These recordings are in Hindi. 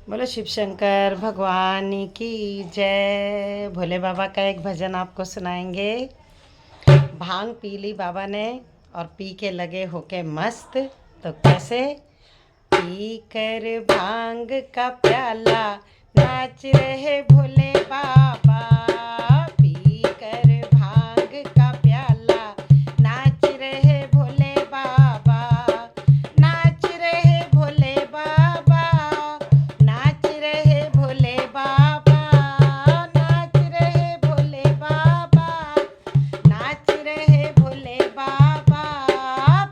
बोलो शिव शंकर भगवान की जय। भोले बाबा का एक भजन आपको सुनाएंगे। भांग पी ली बाबा ने और पी के लगे होके मस्त। तो कैसे? पी कर भांग का प्याला नाच रहे भोले बाबा। पी कर भांग का प्याला नाच रहे भोले बाबा। नाच रहे भोले बाबा। नाच रहे भोले बाबा। नाच रहे भोले बाबा। नाच रहे भोले बाबा।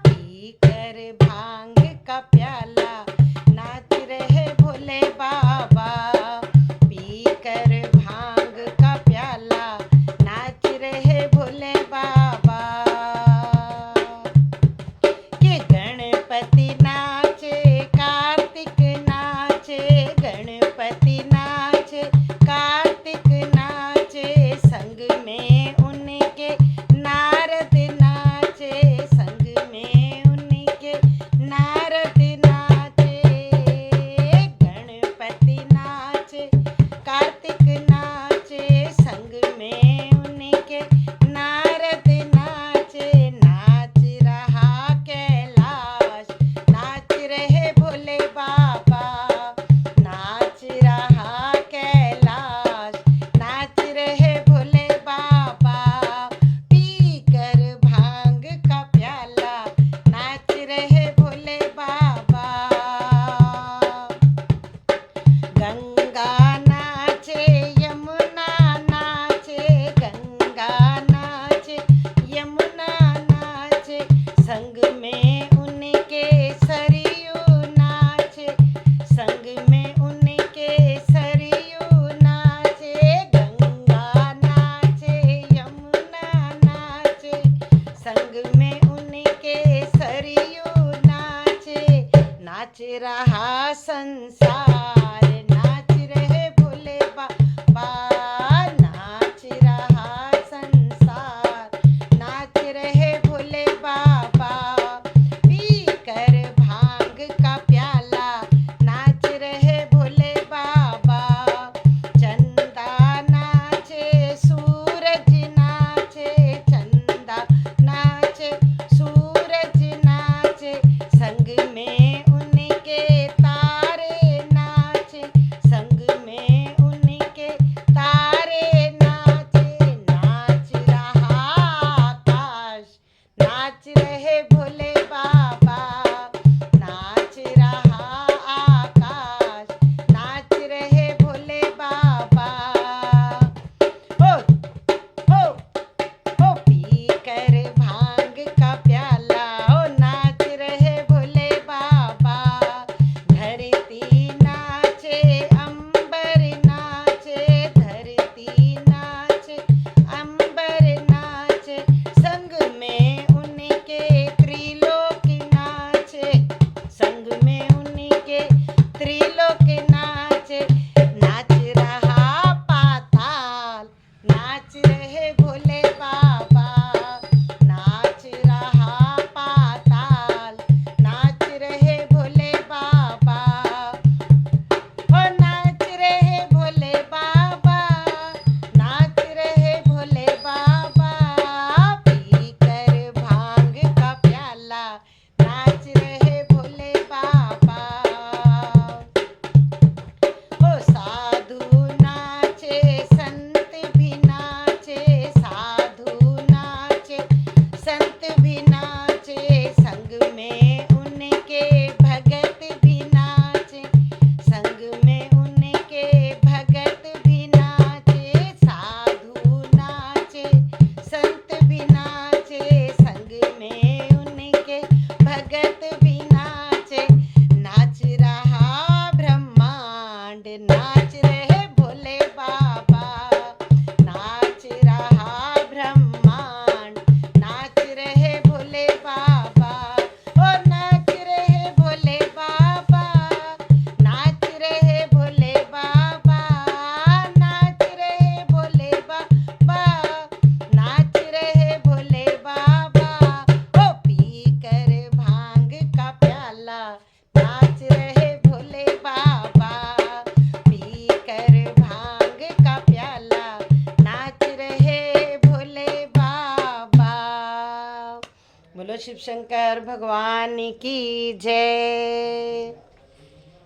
पी कर भांग का प्याला नाच रहे भोले बाबा। पी कर भांग का प्याला नाच रहे भोले बाबा। के गणपति नाचे कार्तिक नाचे। गणपति नाचे कार्तिक नाचे। संग में उनके नारद नाचे। संग में उनके नारद नाचे। गणपति नाचे कार्तिक नाचे। संग में उनके नारद नाचे। नाच रहा कैलाश नाच रहे भोले बाबा। नाच रहा कैलाश नाच रहे भोले बाबा। पी कर भांग का प्याला नाच रहे भोले बाबा। गंगा नाचे यमुना नाचे। गंगा नाचे यमुना नाचे। संग में उनके सरयू नाचे। संग में उनके सरयू नाचे। गंगा नाचे यमुना नाचे। संग में उनके सरयू नाचे। नाच रहा संसार नाच रहे भोले बाबा। नाच रहा संसार नाच रहे भोले बाबा। पी कर भांग का प्याला नाच रहे भोले बाबा। चंदा नाचे सूरज नाचे। चंदा नाचे सूरज नाचे। संग में उनके तारे बोलो शिव शंकर भगवान की जय।